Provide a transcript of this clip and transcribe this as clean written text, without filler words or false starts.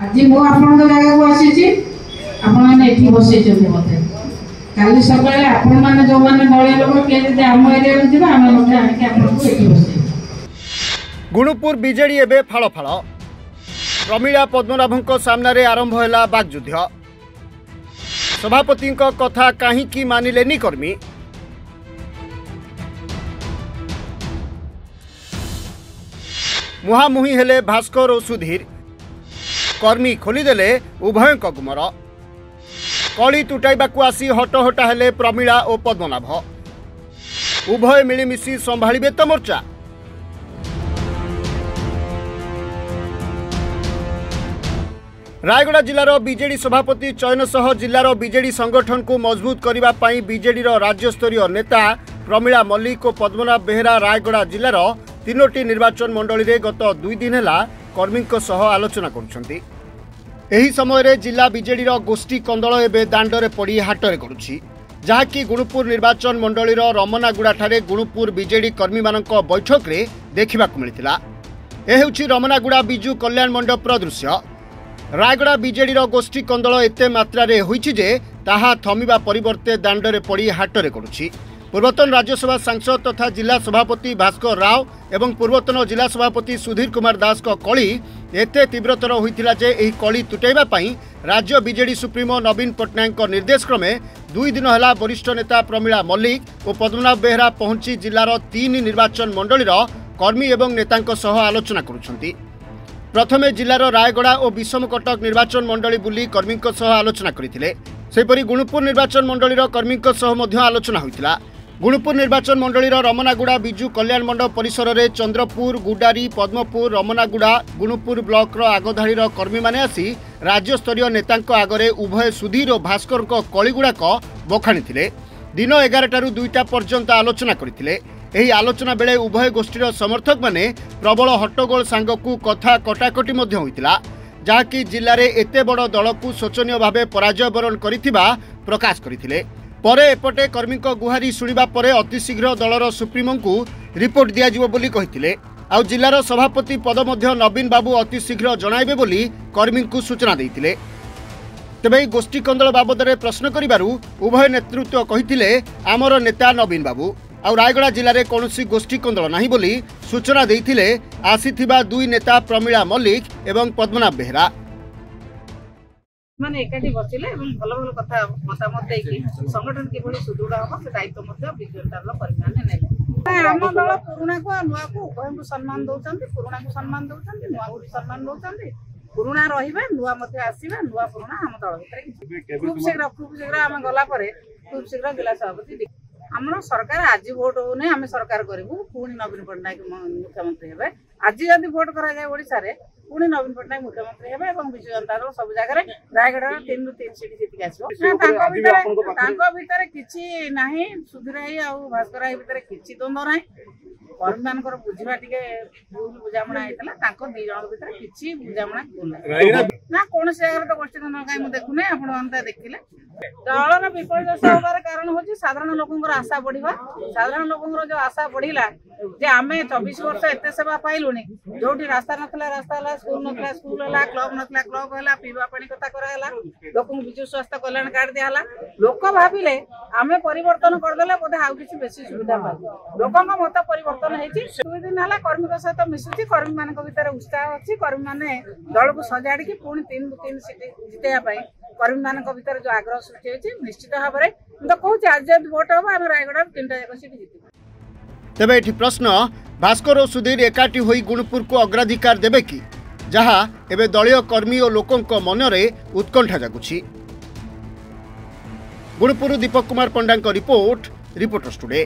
आज मु आपण जगह को आसी आपने बसई मत काली सकाଳେ आपण माने जो माने दलिया लोक के जे हम एरिया में जिबा हम मते आके आपन को एठी बसई। गुणुपुर बीजेडी एबे फाळ फाळ प्रमिला पद्मनाभंको सामने आरंभ होला बागयुद्ध। सभापति कथा कहीं मानिलेनी कर्मी। मुहामुही हेले भास्कर और सुधीर। कर्मी खोलीदेले उभय गुमर। कली तुटाइबाकू आसी हटहटा हेले प्रमिला और पद्मनाभ। उभय मिलिमिशि संभाळिबे तो मोर्चा। रायगड़ा जिलार बीजेडी सभापति चयन सह जिलार बीजेडी संगठन को मजबूत करने पाई बीजेडी राज्यस्तरीय नेता प्रमिला मल्लिक और पद्मनाभ बेहेरा रायगड़ा जिलार तीनोटी निर्वाचन मंडली रे गत 2 दिन है कर्मी सह आलोचना करुछंती। एही समय रे जिला बीजेडी गोष्ठी कंदल एवं दांडे पड़ी हाटरे करुछि जहाँकि गुणुपुर निर्वाचन मंडली रमनागुड़ा ठारे गुणुपुर बीजेडी कर्मी मानक बैठक रे देखा मिलता। यह हेउछि रमनागुड़ा बिजु कल्याण मंडप दृश्य। रायगड़ा बीजेडी गोष्ठी कंदल एते मात्रा रे होइछि जे ताहा थमिबा परिवर्ते दांडरे पड़ी हाटरे करुछि। पूर्वतन राज्यसभा सांसद तथा जिला सभापति भास्कर राव एवं पूर्वतन जिला सभापति सुधीर कुमार दास को कली एते तीव्रतर होइतिला जे एही कली तुटाइबा पई राज्य बीजेडी सुप्रीमो नवीन पट्टनायक निर्देश क्रमे 2 दिन है वरिष्ठ नेता प्रमिला मल्लिक और पद्मनाभ बेहेरा पहुंची जिलार 3 निर्वाचन मंडलीर कर्मी एवं नेतांक सह आलोचना करुछंती। प्रथमे जिलार रायगड़ा और विषमकटक निर्वाचन मंडली बुली कर्मी सह आलोचना करथिले। सेपरि गुणुपुर निर्वाचन मंडलीर कर्मी सह मध्य आलोचना होइतिला। गुणुपुर निर्वाचन मंडलीर रमनागुड़ा बिजु कल्याण मंडप परिसर में चंद्रपुर गुडारी पद्मपुर रमनागुड़ा गुणुपुर ब्लॉक आगधाड़ी कर्मी माने आसी राज्यस्तरीय नेतांक आगरे उभय सुधीर और भास्कर कलिगुड़ाक बखाणी दिन 11 ରୁ 2टा पर्यंत आलोचना करथिले। एही आलोचना बेले उभय गोष्ठीर समर्थक माने प्रबल हट्टगोल सांगकू कथा कटाकटी मध्य होइतिला जहाँकि जिले में एते बड़ दल को शोचनीय भाव पराजय वरण करिथिबा प्रकाश करथिले। परे एपटे कर्मी गुहारी शुणिबा परे अतिशीघ्र दलर सुप्रीमो को रिपोर्ट दियाजिबो बोली कहिथिले। आउ जिलार सभापति पद मध्य नवीन बाबू अतिशीघ्र जणाइबे बोली कर्मी को सूचना देइथिले। तेबे गोष्ठी कंदल बाबद में प्रश्न करिबारु उभय नेतृत्व कहिथिले आमर नेता नवीन बाबू आउ रायगड़ा जिले में कौन गोष्ठी कंदल नहीं बोली सूचना देइथिले आसीथिबा 2 नेता प्रमिला मल्लिक एवं पद्मनाभ बेहेरा। माने एकाठी बसिले एवं भल भल कथा मतामत देकी संगठन किभली सुदृढ़ हम से दायित्व मध्य विज्ञान परिमाण नेले। आम दल पुराणा को नुआ को उभय को सम्मान दउचंती। पुराणा को सम्मान दउचंती नुआ को सम्मान दउचंती। पुराणा रहिबा नुआ मते आसीबा नुआ पुराणा हम दल भितर खूब शीघ्र आम गला परे खूब शीघ्र जिला सभापति आमर सरकार आज भोट होने आम सरकार करूँ पुणी नवीन पट्टनायक मुख्यमंत्री हे। आज जब भोट कराए ओडिशा रे पुणी नवीन पट्टनायक मुख्यमंत्री हे और विजु जनता दल सब जगह रायगढ़ 3 ରୁ 3 सीट जीतिक आसो। किछि नाही सुधीर भास्कर भितर किछि द्वंद्व ना कर्मी मानकर बुझा टे भूल बुझामणा होता 2 जन भितर किछि बुझामणा ना कौन जगह तो गोष्ठी कहीं देखुना आप देखिले दलर विपर्यस्त होबार कारण हूँ साधारण लोक आशा बढ़ा। साधारण लोक जो आशा बढ़ला जे आम 24 वर्ष एत सेवा पाइलु जो रास्ता नाला रास्ता है स्कूल नाला स्कूल है क्लब नाला क्लब है पीवा पानी कथा कराला लोक विजु स्वास्थ्य कल्याण कार्ड दिहला। लोक भाविले आम परिवर्तन करदे बोधे आउ कि बेसी सुविधा पाई लोक मत परिवर्तन होती 2 दिन है कर्मी सहित मिशुची कर्मी मान भर उत्साह अच्छी कर्मी मैंने दल को सजाड़ी पुणी 3 ରୁ 3 सीट जितेबाई कर्मी मान भर जो आग्रह सृष्टि होती निश्चित भाव में तो कहूँ आज जब भोट हम आम रायगढ़ 3टा जाक सीट जीत। तेबे एठी प्रश्न भास्कर और सुधीर एकाठी होई गुणुपुर को अग्राधिकार देबे कि जहाँ एबे दलीय कर्मी और लोकों मनरे उत्कंठा जागुछि। गुणुपुर दीपक कुमार पंडा रिपोर्ट रिपोर्टर्स टुडे।